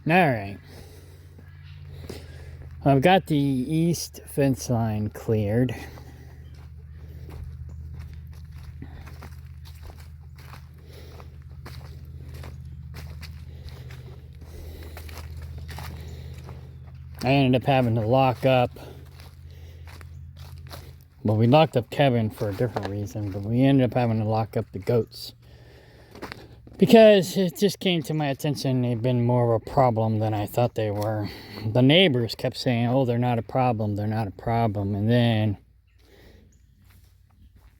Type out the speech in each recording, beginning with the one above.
Alright. I've got the east fence line cleared. I ended up having to lock up. Well, we locked up Kevin for a different reason, but we ended up having to lock up the goats. Because it just came to my attention they've been more of a problem than I thought they were. The neighbors kept saying, oh, they're not a problem, they're not a problem. And then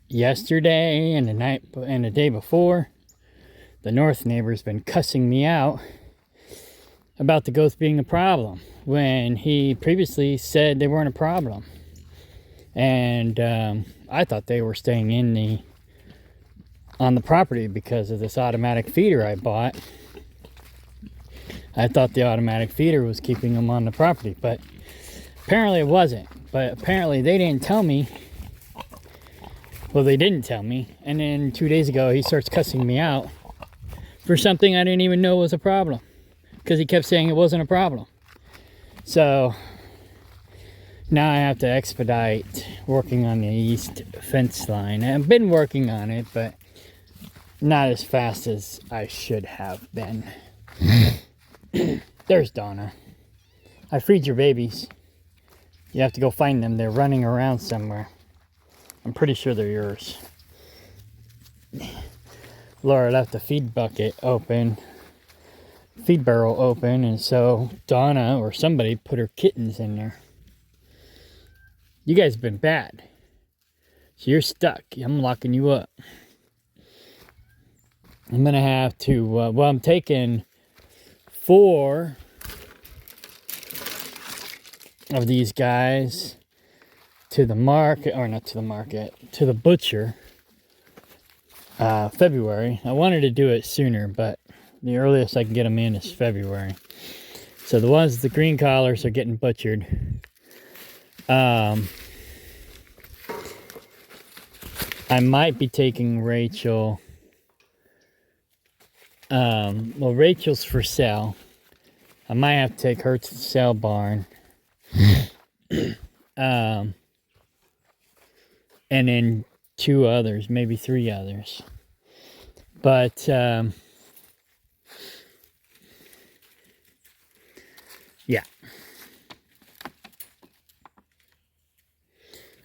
yesterday and the day before, the north neighbor's been cussing me out about the goats being a problem when he previously said they weren't a problem. And I thought they were staying on the property because of this automatic feeder I bought. I thought the automatic feeder was keeping them on the property, but apparently it wasn't. But apparently they didn't tell me. Well, they didn't tell me. And then 2 days ago, he starts cussing me out for something I didn't even know was a problem, because he kept saying it wasn't a problem. So now I have to expedite working on the east fence line. I've been working on it, but not as fast as I should have been. There's Donna. I freed your babies. You have to go find them. They're running around somewhere. I'm pretty sure they're yours. Laura left the feed bucket open, feed barrel open, and so Donna or somebody put her kittens in there. You guys have been bad. So you're stuck. I'm locking you up. I'm going to have to, well, I'm taking 4 of these guys to the market, or not to the market, to the butcher, February. I wanted to do it sooner, but the earliest I can get them in is February. So the ones, the green collars are getting butchered. I might be taking Rachel. Well, Rachel's for sale. I might have to take her to the sale barn. And then 2 others, maybe 3 others. But, yeah.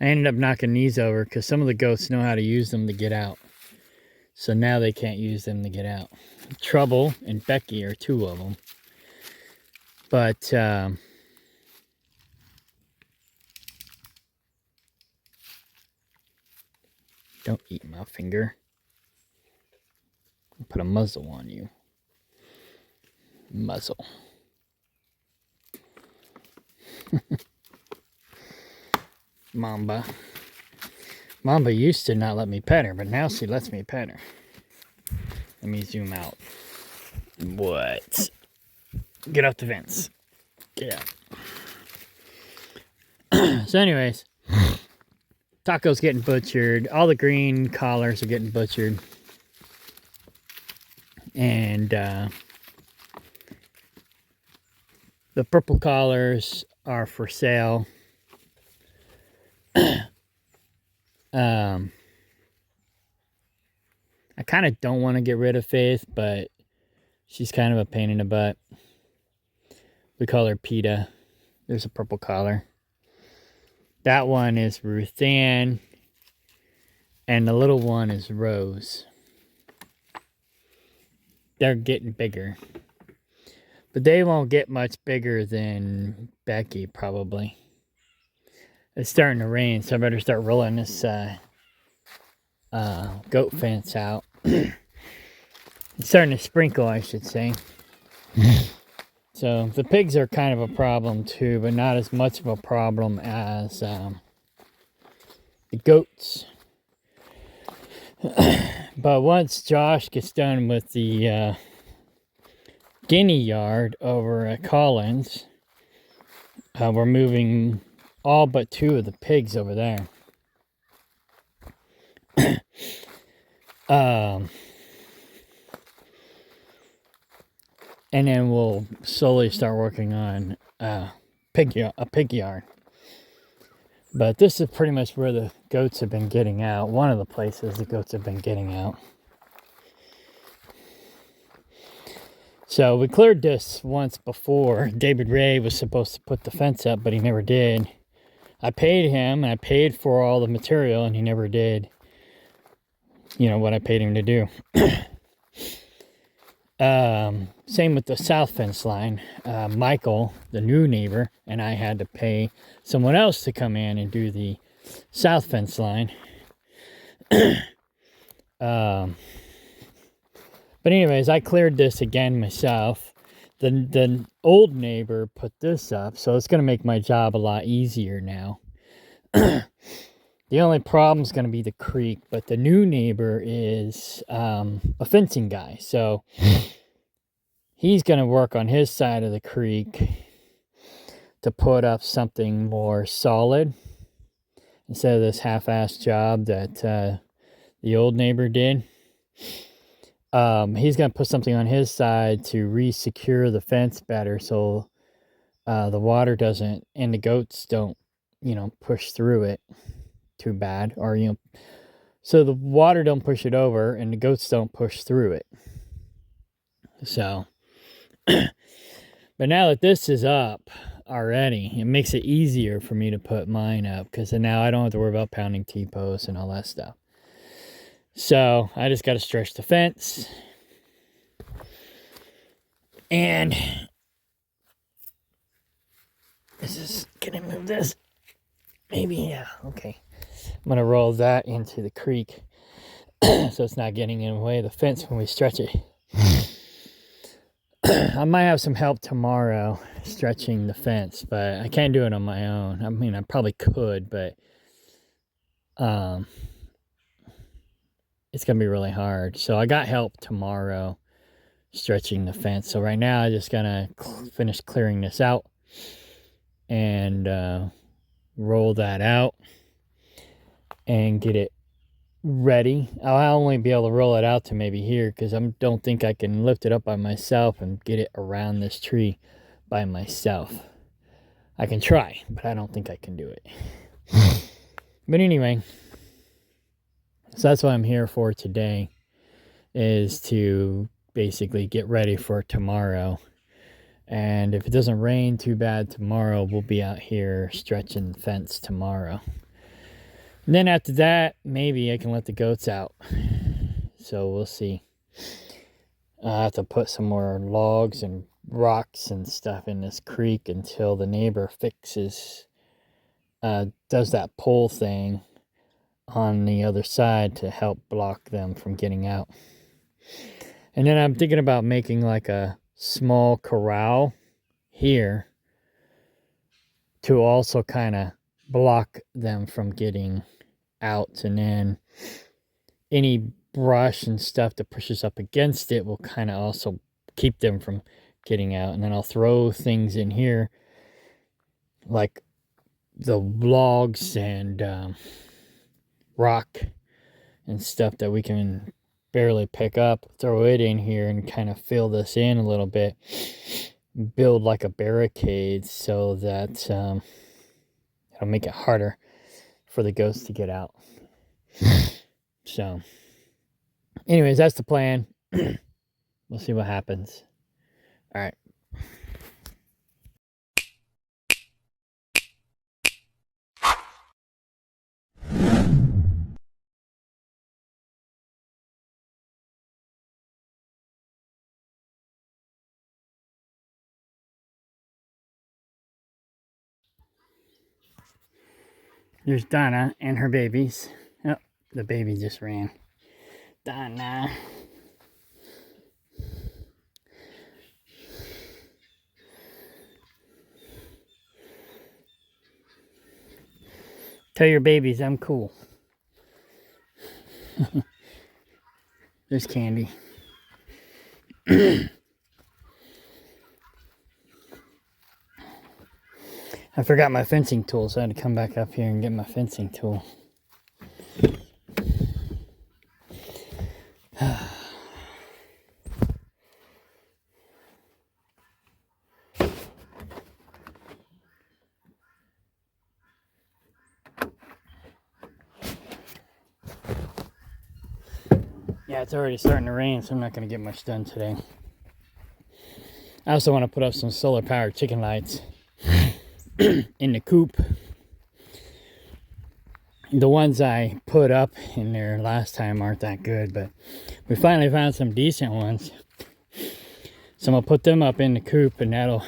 I ended up knocking these over because some of the goats know how to use them to get out. So now they can't use them to get out. Trouble and Becky are 2 of them. But, don't eat my finger. I'll put a muzzle on you. Muzzle. Mamba. Mamba used to not let me pet her, but now she lets me pet her. Let me zoom out. What? Get off the fence. Get out. So anyways, Taco's getting butchered. All the green collars are getting butchered. And the purple collars are for sale. I kind of don't want to get rid of Faith, but she's kind of a pain in the butt. We call her PETA. There's a purple collar. That one is Ruth Ann. And the little one is Rose. They're getting bigger. But they won't get much bigger than Becky, probably. It's starting to rain, so I better start rolling this goat fence out. It's starting to sprinkle, I should say. So the pigs are kind of a problem too, but not as much of a problem as the goats. But once Josh gets done with the guinea yard over at Collins, we're moving all but 2 of the pigs over there. And then we'll slowly start working on a pig yard. But this is pretty much where the goats have been getting out. One of the places the goats have been getting out. So we cleared this once before. David Ray was supposed to put the fence up, but he never did. I paid him, and I paid for all the material, and he never did, what I paid him to do. Same with the south fence line. Michael, the new neighbor, and I had to pay someone else to come in and do the south fence line. But anyways, I cleared this again myself. The old neighbor put this up, so it's going to make my job a lot easier now. The only problem is going to be the creek, but the new neighbor is a fencing guy, so he's going to work on his side of the creek to put up something more solid instead of this half-assed job that the old neighbor did. He's going to put something on his side to re-secure the fence better so the water doesn't, and the goats don't, push through it too bad, or, so the water don't push it over and the goats don't push through it. So, but now that this is up already, it makes it easier for me to put mine up, because now I don't have to worry about pounding T-posts and all that stuff. So I just got to stretch the fence, and can I move this? Maybe, yeah, okay. I'm going to roll that into the creek so it's not getting in the way of the fence when we stretch it. I might have some help tomorrow stretching the fence, but I can't do it on my own. I mean, I probably could, but it's going to be really hard. So I got help tomorrow stretching the fence. So right now I just got to finish clearing this out and roll that out and get it ready. I'll only be able to roll it out to maybe here, because I don't think I can lift it up by myself and get it around this tree by myself. I can try, but I don't think I can do it. But anyway, so that's what I'm here for today, is to basically get ready for tomorrow. And if it doesn't rain too bad tomorrow, we'll be out here stretching the fence tomorrow. And then after that, maybe I can let the goats out. So we'll see. I have to put some more logs and rocks and stuff in this creek until the neighbor does that pole thing on the other side to help block them from getting out. And then I'm thinking about making like a small corral here to also kind of block them from getting out, and then any brush and stuff that pushes up against it will kind of also keep them from getting out. And then I'll throw things in here like the logs and rock and stuff that we can barely pick up, throw it in here and kind of fill this in a little bit, build like a barricade so that it'll make it harder for the ghosts to get out. So anyways, that's the plan. We'll see what happens. All right. Here's Donna and her babies. Oh, the baby just ran. Donna. Tell your babies I'm cool. There's Candy. I forgot my fencing tool, so I had to come back up here and get my fencing tool. it's already starting to rain, so I'm not going to get much done today. I also want to put up some solar powered chicken lights in the coop. The ones I put up in there last time aren't that good, but we finally found some decent ones. So I'm going to put them up in the coop, and that'll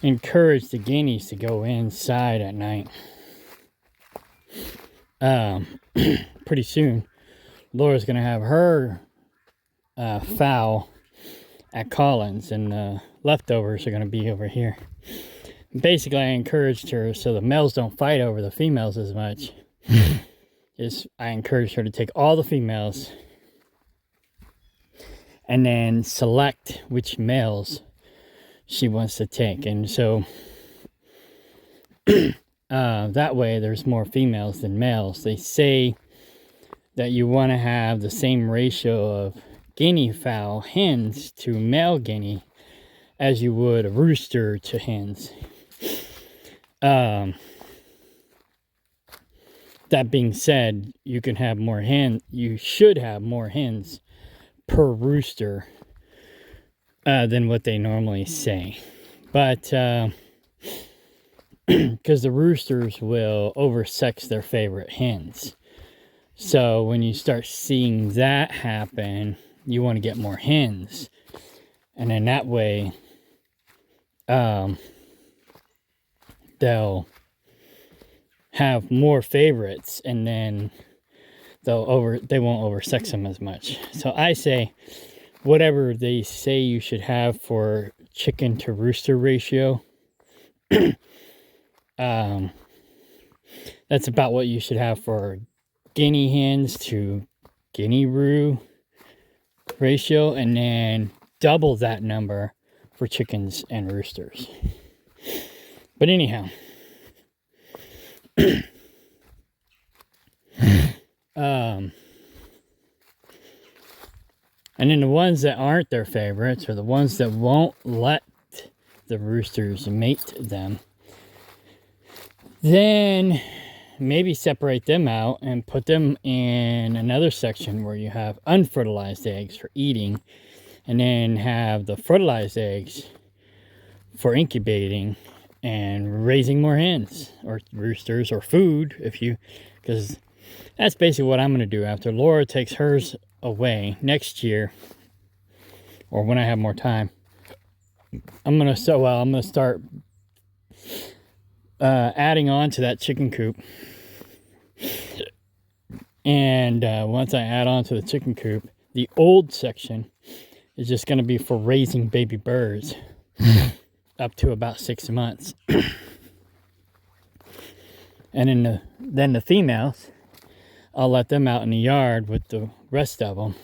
encourage the guineas to go inside at night. Pretty soon, Laura's going to have her fowl at Collins, and the leftovers are going to be over here. Basically, I encouraged her so the males don't fight over the females as much. I encouraged her to take all the females and then select which males she wants to take. And so that way there's more females than males. They say that you want to have the same ratio of guinea fowl hens to male guinea as you would a rooster to hens. That being said, you should have more hens per rooster than what they normally say. But because the roosters will oversex their favorite hens. So when you start seeing that happen, you want to get more hens. And then that way, they'll have more favorites, and then they won't oversex them as much. So I say whatever they say you should have for chicken to rooster ratio, that's about what you should have for guinea hens to guinea roo ratio, and then double that number for chickens and roosters. But anyhow, and then the ones that aren't their favorites, or the ones that won't let the roosters mate them, then maybe separate them out and put them in another section where you have unfertilized eggs for eating, and then have the fertilized eggs for incubating and raising more hens or roosters or food, because that's basically what I'm going to do after Laura takes hers away next year, or when I have more time. I'm going to start adding on to that chicken coop. And once I add on to the chicken coop, the old section is just going to be for raising baby birds up to about 6 months. And then the females, I'll let them out in the yard with the rest of them.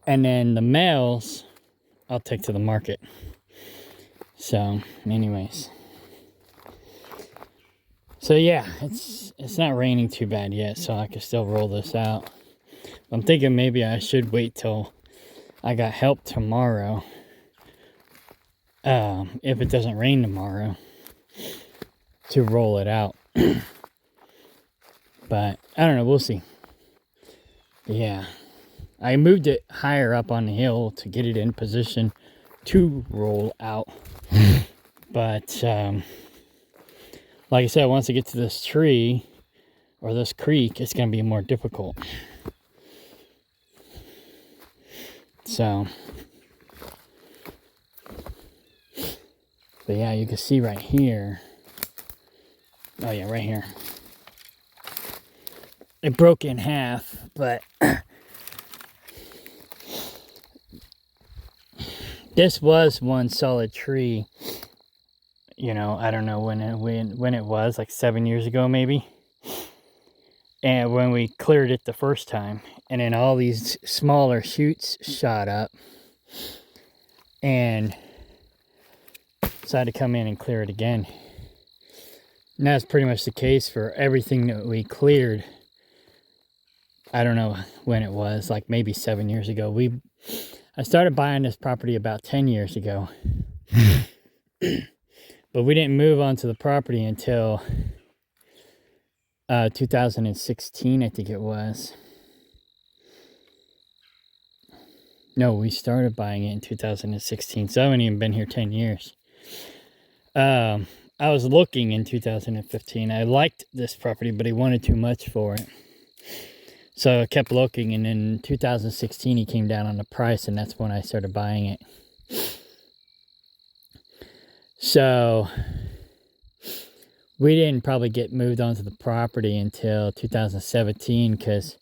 And then the males, I'll take to the market. So, anyways. So yeah, it's not raining too bad yet, so I can still roll this out. I'm thinking maybe I should wait till I got help tomorrow. If it doesn't rain tomorrow, to roll it out. But I don't know, we'll see. But yeah, I moved it higher up on the hill to get it in position to roll out. But like I said, once I get to this tree or this creek, it's going to be more difficult. So, but yeah, you can see right here. Oh yeah, right here. It broke in half, but this was one solid tree. You know, I don't know when it was, like 7 years ago maybe. And when we cleared it the first time, and then all these smaller shoots shot up, and so I had to come in and clear it again. And that's pretty much the case for everything that we cleared. I don't know when it was, like maybe 7 years ago. I started buying this property about 10 years ago. But we didn't move onto the property until 2016, I think it was. No, we started buying it in 2016, so I haven't even been here 10 years. I was looking in 2015. I liked this property, but he wanted too much for it. So I kept looking, and in 2016 he came down on the price, and that's when I started buying it. So we didn't probably get moved onto the property until 2017 because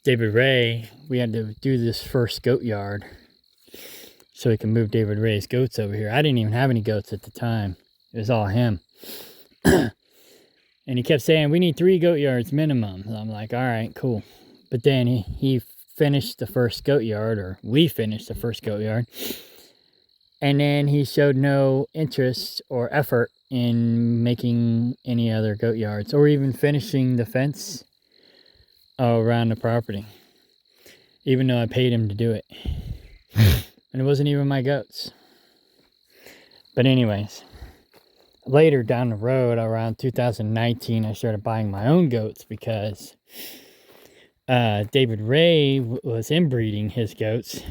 David Ray, we had to do this first goat yard so we can move David Ray's goats over here. I didn't even have any goats at the time. It was all him. And he kept saying, we need 3 goat yards minimum. And I'm like, all right, cool. But then he finished the first goat yard, or we finished the first goat yard. And then he showed no interest or effort in making any other goat yards or even finishing the fence around the property, even though I paid him to do it. And it wasn't even my goats. But anyways, later down the road, around 2019, I started buying my own goats because David Ray was inbreeding his goats.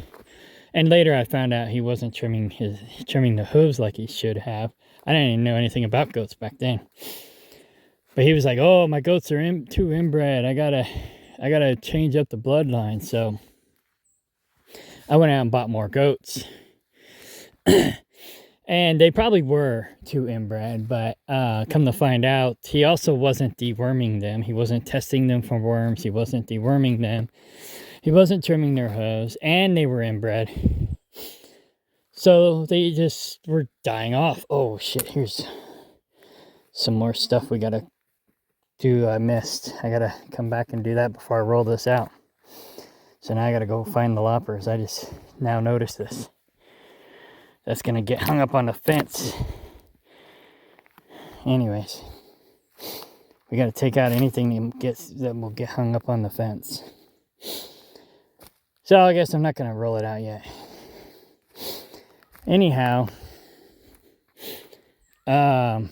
And later I found out he wasn't trimming the hooves like he should have. I didn't even know anything about goats back then. But he was like, "Oh, my goats are too inbred. I gotta change up the bloodline." So I went out and bought more goats. And they probably were too inbred, but come to find out, he also wasn't deworming them. He wasn't testing them for worms. He wasn't deworming them. He wasn't trimming their hooves, and they were inbred. So they just were dying off. Oh shit, here's some more stuff we gotta do. I missed. I gotta come back and do that before I roll this out. So now I gotta go find the loppers. I just now noticed this. That's gonna get hung up on the fence. Anyways, we gotta take out anything that will get hung up on the fence. So I guess I'm not gonna roll it out yet. Anyhow, so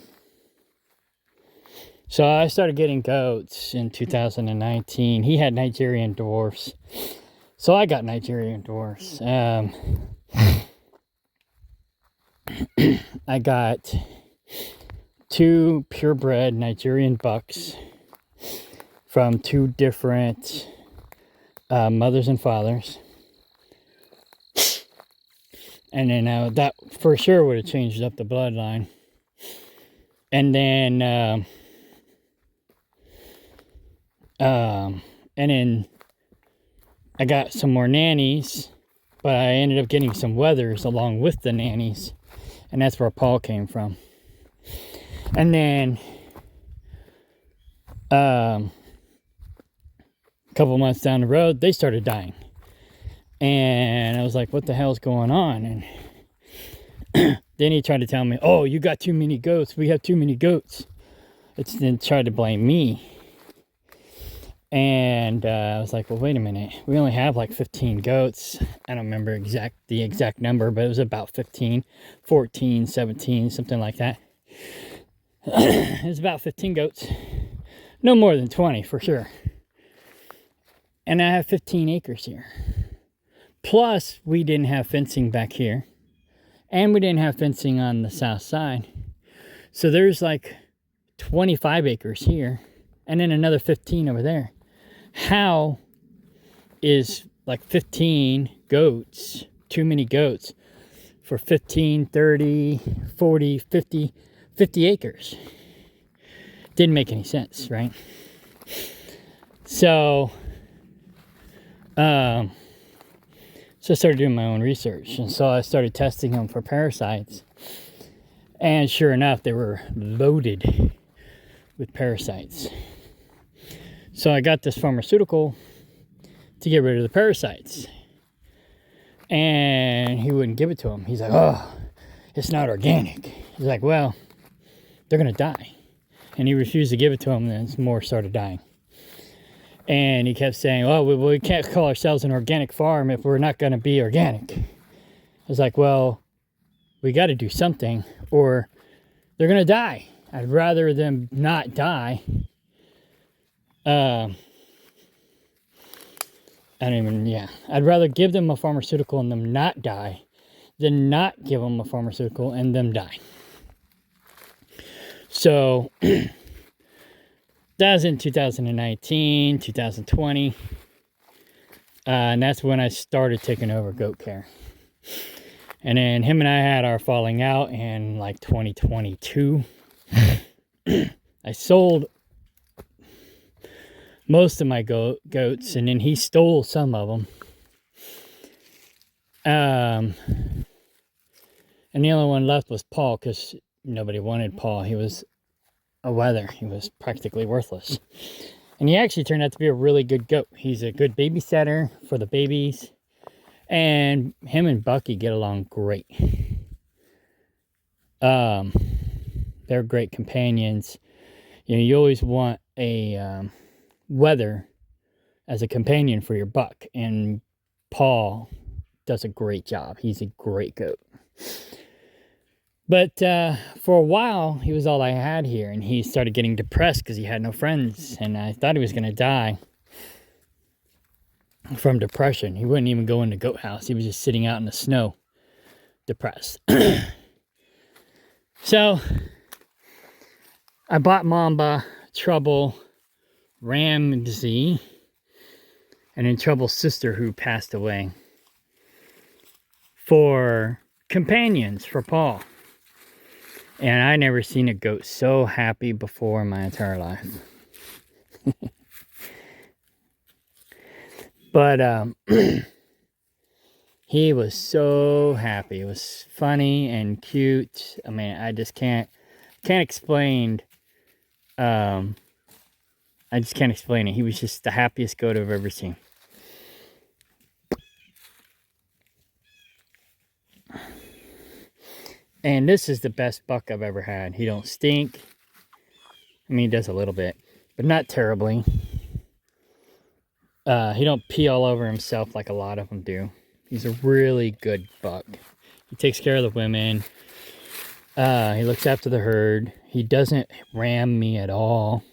I started getting goats in 2019. He had Nigerian dwarfs, so I got Nigerian dwarfs. I got 2 purebred Nigerian bucks from 2 different mothers and fathers. And then that for sure would have changed up the bloodline. And then I got some more nannies, but I ended up getting some wethers along with the nannies. And that's where Paul came from. And then a couple months down the road, they started dying. And I was like, what the hell's going on? And then he tried to tell me, oh, you got too many goats. We have too many goats. Then tried to blame me. And I was like, well, wait a minute. We only have like 15 goats. I don't remember the exact number, but it was about 15, 14, 17, something like that. It was about 15 goats. No more than 20 for sure. And I have 15 acres here. Plus, we didn't have fencing back here. And we didn't have fencing on the south side. So there's like 25 acres here. And then another 15 over there. How is like 15 goats, too many goats, for 15, 30, 40, 50 acres? Didn't make any sense, right? So I started doing my own research. And so I started testing them for parasites. And sure enough, they were loaded with parasites. So I got this pharmaceutical to get rid of the parasites. And he wouldn't give it to him. He's like, oh, it's not organic. He's like, well, they're going to die. And he refused to give it to him, and then more started dying. And he kept saying, oh, we can't call ourselves an organic farm if we're not going to be organic. I was like, well, we got to do something, or they're going to die. I'd rather them not die. I don't even, yeah. I'd rather give them a pharmaceutical and them not die than not give them a pharmaceutical and them die. So that was in 2019, 2020. And that's when I started taking over goat care. And then him and I had our falling out in like 2022. I sold most of my goats, and then he stole some of them. And the only one left was Paul, because nobody wanted Paul. He was a wether. He was practically worthless. And he actually turned out to be a really good goat. He's a good babysitter for the babies. And him and Bucky get along great. They're great companions. You know, you always want a wether as a companion for your buck. And Paul does a great job. He's a great goat. But for a while, he was all I had here. And he started getting depressed because he had no friends. And I thought he was going to die from depression. He wouldn't even go in the goat house. He was just sitting out in the snow, depressed. So I bought Mamba, Trouble, Ramsey, and then Trouble's sister who passed away for companions for Paul. And I never seen a goat so happy before in my entire life. But he was so happy. It was funny and cute. I mean, I just can't explain. I just can't explain it. He was just the happiest goat I've ever seen. And this is the best buck I've ever had. He don't stink. I mean, he does a little bit, but not terribly. He don't pee all over himself like a lot of them do. He's a really good buck. He takes care of the women. He looks after the herd. He doesn't ram me at all.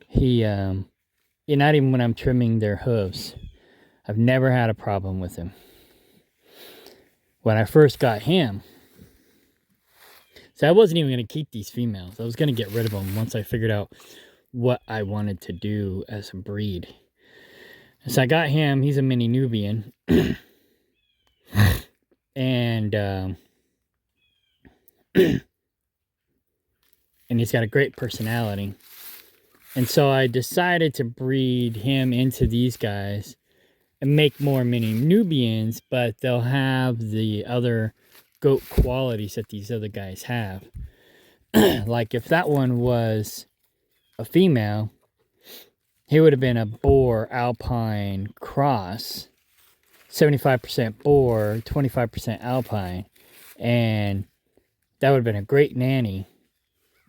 He, not even when I'm trimming their hooves. I've never had a problem with him. When I first got him, so I wasn't even going to keep these females. I was going to get rid of them once I figured out what I wanted to do as a breed. So I got him. He's a mini Nubian. And and he's got a great personality. And so I decided to breed him into these guys and make more mini Nubians, but they'll have the other goat qualities that these other guys have. Like if that one was a female, he would have been a boar alpine cross, 75% boar, 25% alpine, and that would have been a great nanny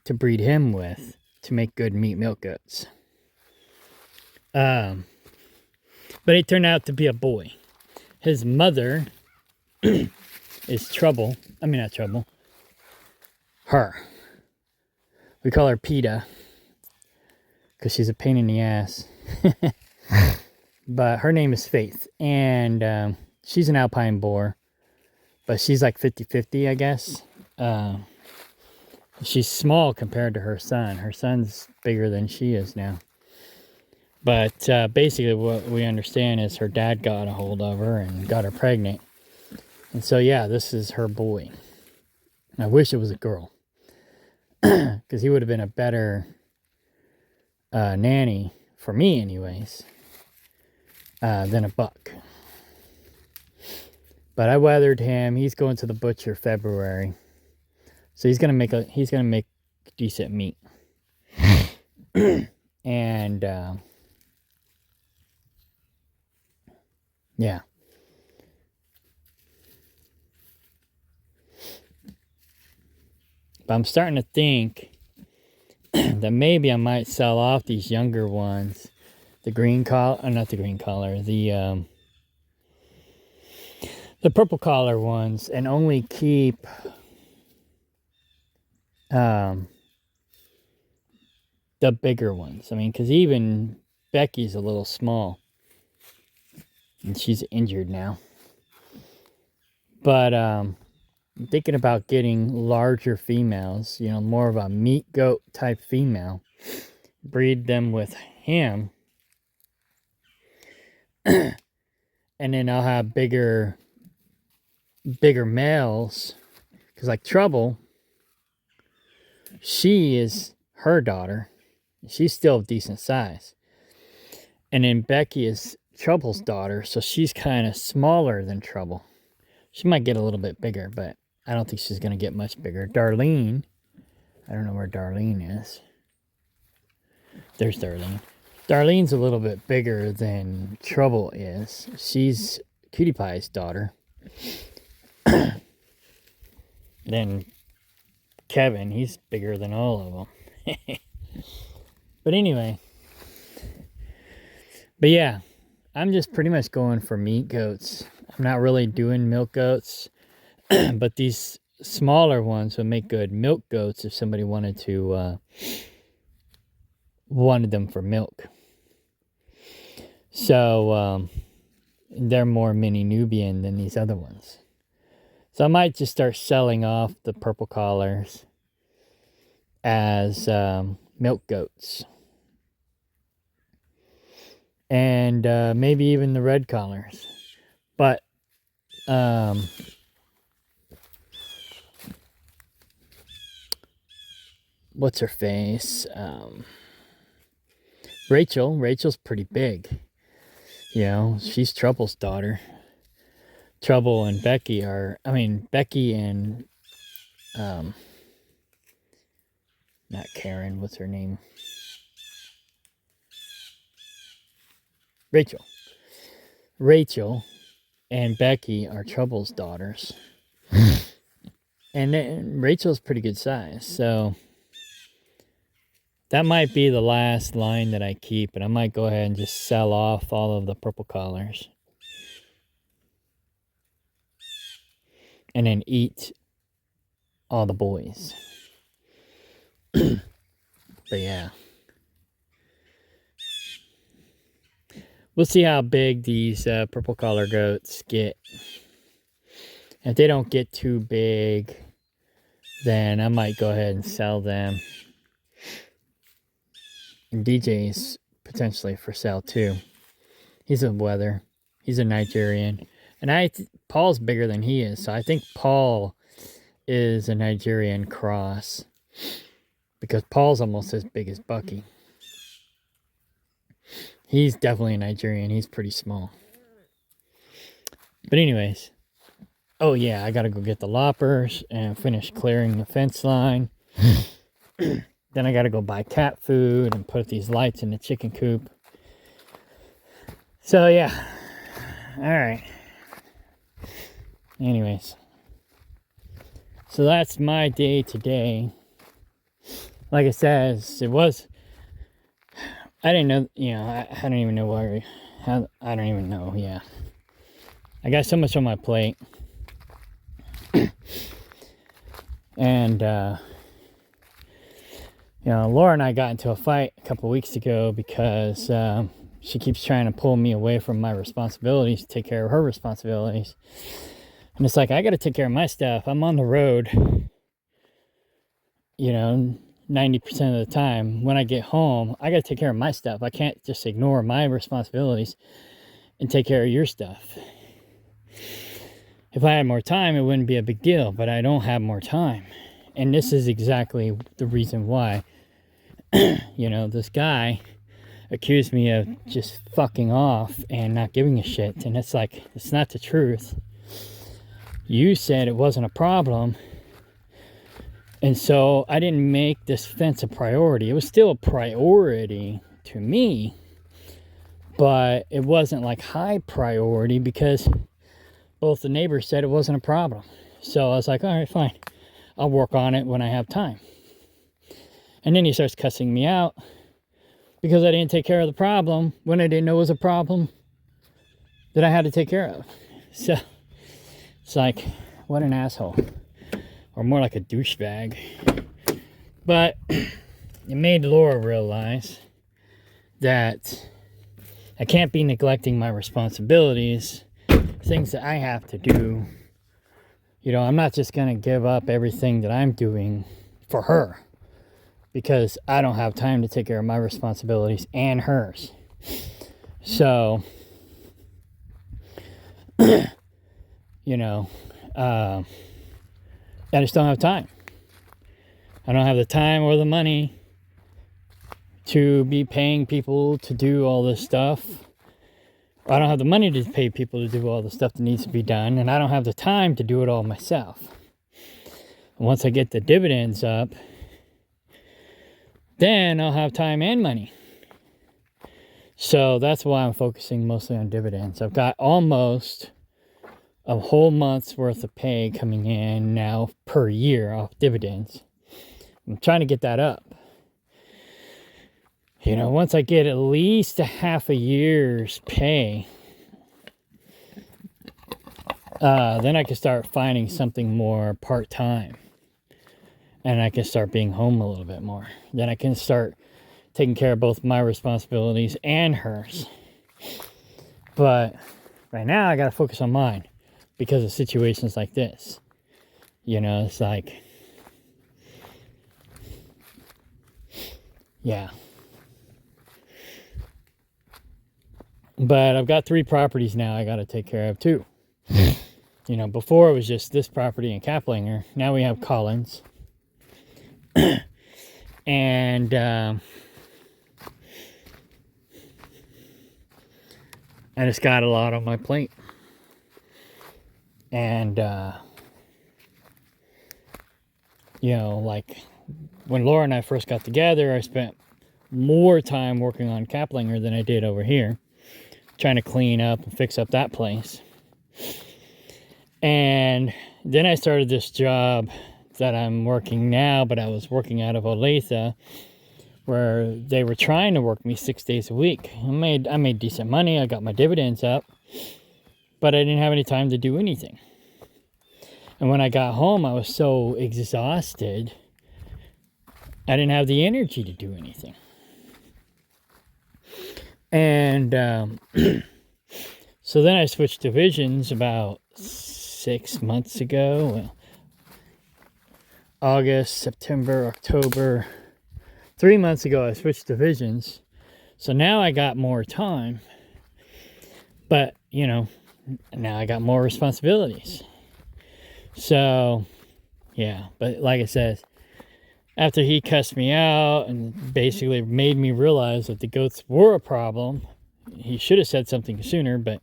to breed him with to make good meat milk goats. But it turned out to be a boy. His mother is Trouble. I mean, not Trouble. Her. We call her PETA because she's a pain in the ass. But her name is Faith. And she's an alpine boar. But she's like 50-50, I guess. She's small compared to her son. Her son's bigger than she is now. But basically what we understand is her dad got a hold of her and got her pregnant. And so, yeah, this is her boy. I wish it was a girl. Because he would have been a better nanny, for me anyways, than a buck. But I weathered him. He's going to the butcher February. So he's gonna make decent meat. And yeah. But I'm starting to think that maybe I might sell off these younger ones. The green collar, not the green collar, the purple collar ones, and only keep the bigger ones. I mean, because even Becky's a little small and she's injured now. But I'm thinking about getting larger females, more of a meat goat type female, breed them with him, and then I'll have bigger males, because like Trouble, she is her daughter, she's still of decent size, and then Becky is Trouble's daughter, so she's kind of smaller than Trouble. She might get a little bit bigger, but I don't think she's going to get much bigger. Darlene, I don't know where Darlene is. There's Darlene. Darlene's a little bit bigger than Trouble is. She's Cutie Pie's daughter. Then Kevin, he's bigger than all of them. But anyway. But yeah, I'm just pretty much going for meat goats. I'm not really doing milk goats. But these smaller ones would make good milk goats if somebody wanted them for milk. So they're more mini Nubian than these other ones. So I might just start selling off the purple collars as milk goats. And maybe even the red collars. But what's her face? Rachel's pretty big. She's Trouble's daughter. Trouble and Becky Becky and not Karen, what's her name? Rachel and Becky are Trouble's daughters. And then Rachel's pretty good size, so that might be the last line that I keep, and I might go ahead and just sell off all of the purple collars. And then eat all the boys. But yeah. We'll see how big these purple collar goats get. If they don't get too big, then I might go ahead and sell them. And DJ's potentially for sale too. He's a weather. He's a Nigerian. And Paul's bigger than he is, so I think Paul is a Nigerian cross. Because Paul's almost as big as Bucky. He's definitely a Nigerian. He's pretty small. But anyways. Oh yeah, I gotta go get the loppers and finish clearing the fence line. Then I gotta go buy cat food and put these lights in the chicken coop. So yeah. Alright. Anyways. So that's my day today. Like I said, I didn't know, I don't even know why, I don't even know, yeah. I got so much on my plate. And, Laura and I got into a fight a couple weeks ago because she keeps trying to pull me away from my responsibilities, to take care of her responsibilities. And it's like, I got to take care of my stuff. I'm on the road, 90% of the time. When I get home, I got to take care of my stuff. I can't just ignore my responsibilities and take care of your stuff. If I had more time, it wouldn't be a big deal, but I don't have more time. And this is exactly the reason why. This guy accused me of just fucking off and not giving a shit. And it's like, it's not the truth. You said it wasn't a problem. And so I didn't make this fence a priority. It was still a priority to me, but it wasn't like high priority because both the neighbors said it wasn't a problem. So I was like, all right, fine. I'll work on it when I have time. And then he starts cussing me out because I didn't take care of the problem when I didn't know it was a problem that I had to take care of. So it's like, what an asshole. Or more like a douchebag. But it made Laura realize that I can't be neglecting my responsibilities, things that I have to do. You know, I'm not just going to give up everything that I'm doing for her because I don't have time to take care of my responsibilities and hers. So, you know, I just don't have time. I don't have the time or the money to be paying people to do all this stuff. I don't have the money to pay people to do all the stuff that needs to be done, and I don't have the time to do it all myself. And once I get the dividends up, then I'll have time and money. So that's why I'm focusing mostly on dividends. I've got almost a whole month's worth of pay coming in now per year off dividends. I'm trying to get that up. You know, once I get at least a half a year's pay, then I can start finding something more part-time. And I can start being home a little bit more. Then I can start taking care of both my responsibilities and hers. But right now, I got to focus on mine because of situations like this. You know, it's like, yeah. But I've got 3 properties now I got to take care of too. You know, before it was just this property in Kaplinger. Now we have Collins. And I just got a lot on my plate. And, you know, like when Laura and I first got together, I spent more time working on Kaplinger than I did over here, trying to clean up and fix up that place. And then I started this job that I'm working now, but I was working out of Olathe, where they were trying to work me 6 days a week. I made decent money. I got my dividends up, but I didn't have any time to do anything. And when I got home, I was so exhausted, I didn't have the energy to do anything. And so then I switched divisions about 6 months ago. Well, August, September, October. 3 months ago, I switched divisions. So now I got more time. But, you know, now I got more responsibilities. So, yeah. But like I said, after he cussed me out and basically made me realize that the goats were a problem, he should have said something sooner, but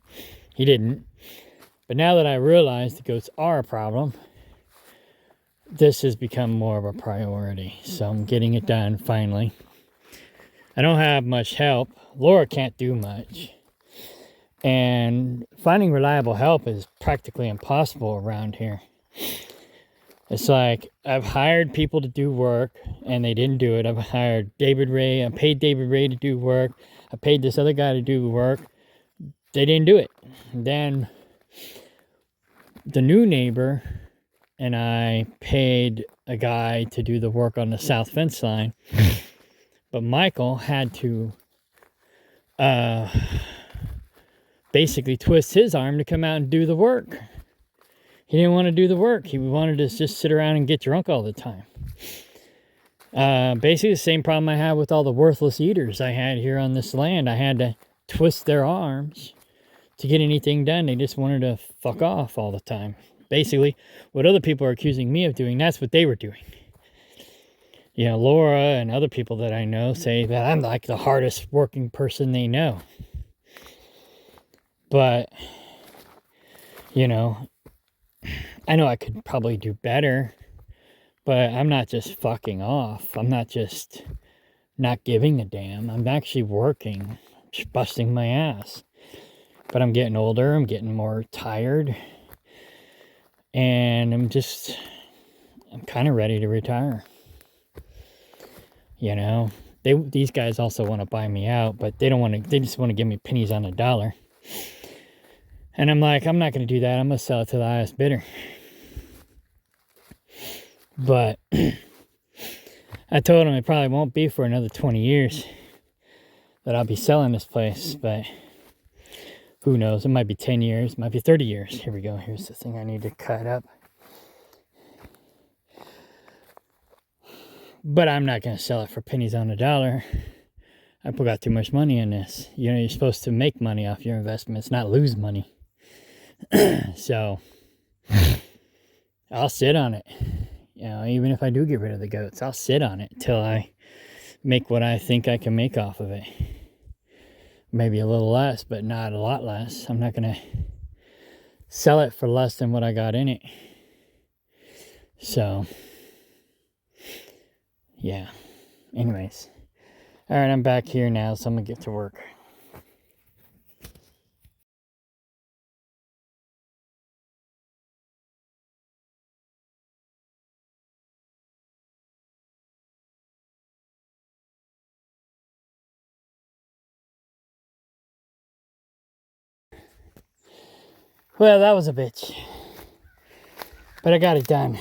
he didn't. But now that I realize the goats are a problem, this has become more of a priority. So I'm getting it done finally. I don't have much help. Laura can't do much. And finding reliable help is practically impossible around here. It's like I've hired people to do work and they didn't do it. I've hired David Ray. I paid David Ray to do work. I paid this other guy to do work. They didn't do it. And then the new neighbor and I paid a guy to do the work on the south fence line. But Michael had to basically twist his arm to come out and do the work. He didn't want to do the work. He wanted to just sit around and get drunk all the time. Basically the same problem I had with all the worthless eaters I had here on this land. I had to twist their arms to get anything done. They just wanted to fuck off all the time. Basically, what other people are accusing me of doing, that's what they were doing. You know, Laura and other people that I know say that I'm like the hardest working person they know. But, you know, I know I could probably do better, but I'm not just fucking off. I'm not just not giving a damn. I'm actually working, just busting my ass. But I'm getting older. I'm getting more tired. And I'm kind of ready to retire. You know, these guys also want to buy me out, but they just want to give me pennies on a dollar. And I'm like, I'm not going to do that. I'm going to sell it to the highest bidder. But I told him it probably won't be for another 20 years that I'll be selling this place. But Who knows? It might be 10 years, it might be 30 years. Here we go. Here's the thing I need to cut up. But I'm not going to sell it for pennies on the dollar. I got too much money in this. You know, you're supposed to make money off your investments, not lose money. So, I'll sit on it. You know, even if I do get rid of the goats, I'll sit on it till I make what I think I can make off of it. Maybe a little less, but not a lot less. I'm not going to sell it for less than what I got in it. So, yeah. Anyways. All right, I'm back here now, so I'm going to get to work. Well, that was a bitch. But I got it done.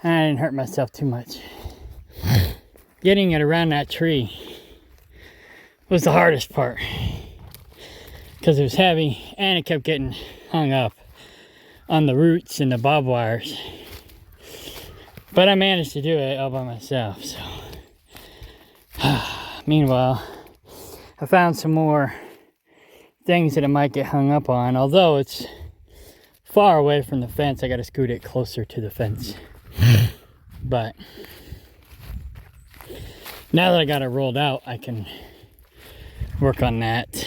I didn't hurt myself too much. Getting it around that tree was the hardest part. Because it was heavy and it kept getting hung up on the roots and the barbed wires. But I managed to do it all by myself. So, meanwhile, I found some more things that it might get hung up on. Although it's far away from the fence, I got to scoot it closer to the fence. But now that I got it rolled out, I can work on that.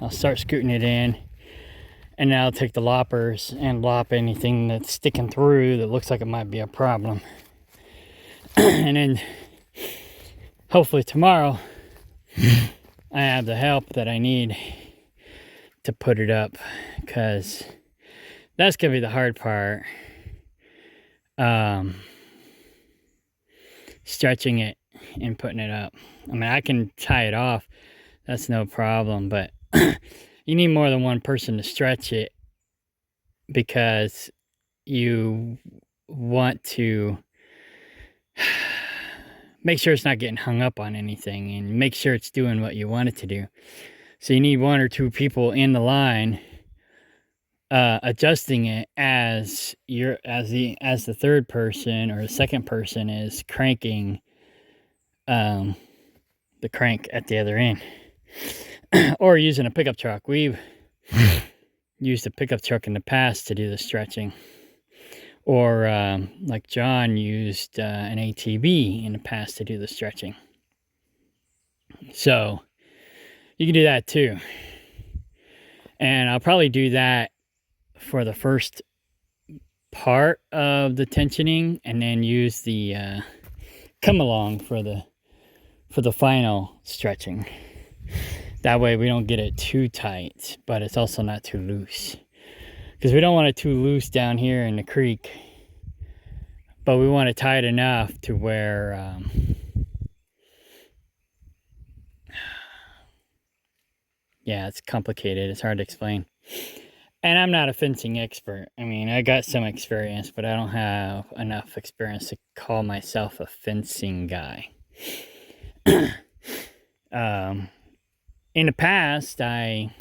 I'll start scooting it in, and then I'll take the loppers and lop anything that's sticking through that looks like it might be a problem. And then hopefully tomorrow I have the help that I need to put it up, because that's gonna be the hard part. Stretching it and putting it up. I mean, I can tie it off, that's no problem, but you need more than one person to stretch it, because you want to make sure it's not getting hung up on anything and make sure it's doing what you want it to do. So you need one or two people in the line adjusting it as the third person or the second person is cranking the crank at the other end. Or using a pickup truck. We've used a pickup truck in the past to do the stretching. Or like John used an ATV in the past to do the stretching. So you can do that too. And I'll probably do that for the first part of the tensioning, and then use the come along for the final stretching. That way we don't get it too tight, but it's also not too loose, because we don't want it too loose down here in the creek, but we want it tight enough to where yeah, it's complicated, it's hard to explain. And I'm not a fencing expert. I mean, I got some experience, but I don't have enough experience to call myself a fencing guy. In the past, I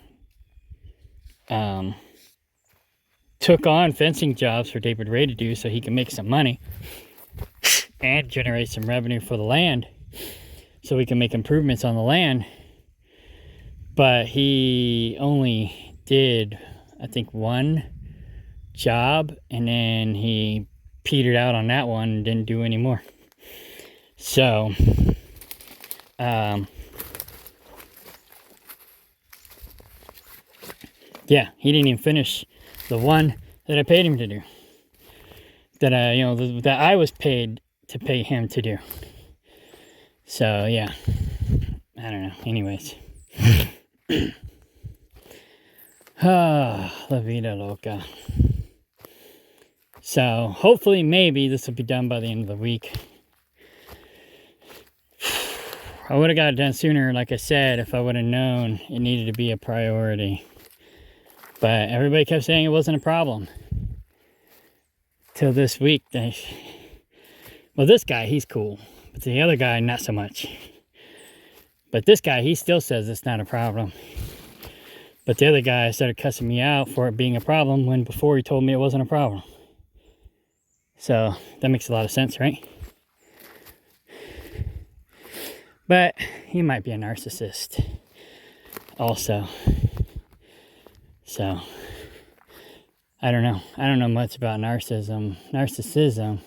took on fencing jobs for David Ray to do so he can make some money and generate some revenue for the land so we can make improvements on the land. But he only did, I think, one job, and then he petered out on that one and didn't do any more. So, yeah, he didn't even finish the one that I paid him to do. That I was paid to pay him to do. So, yeah, I don't know. Anyways. La vida loca. So hopefully, maybe this will be done by the end of the week. I would have got it done sooner, like I said, if I would have known it needed to be a priority. But everybody kept saying it wasn't a problem. Till this week. Well, this guy, he's cool. But the other guy, not so much. But this guy, he still says it's not a problem. But the other guy started cussing me out for it being a problem when before he told me it wasn't a problem. So that makes a lot of sense, right? But he might be a narcissist also. So I don't know. I don't know much about narcissism,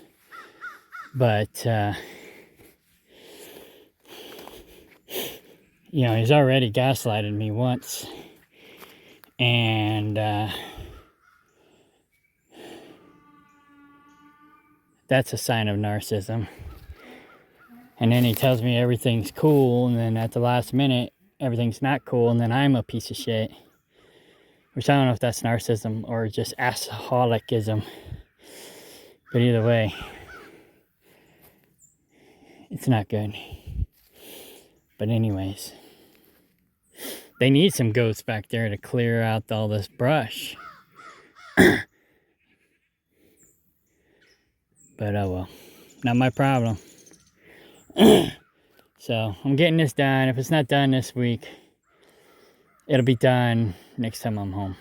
but you know, he's already gaslighted me once, and that's a sign of narcissism. And then he tells me everything's cool, and then at the last minute, everything's not cool, and then I'm a piece of shit. Which I don't know if that's narcissism or just alcoholicism. But either way, it's not good. But anyways, they need some goats back there to clear out all this brush. But oh well, not my problem. So I'm getting this done. If it's not done this week, it'll be done next time I'm home.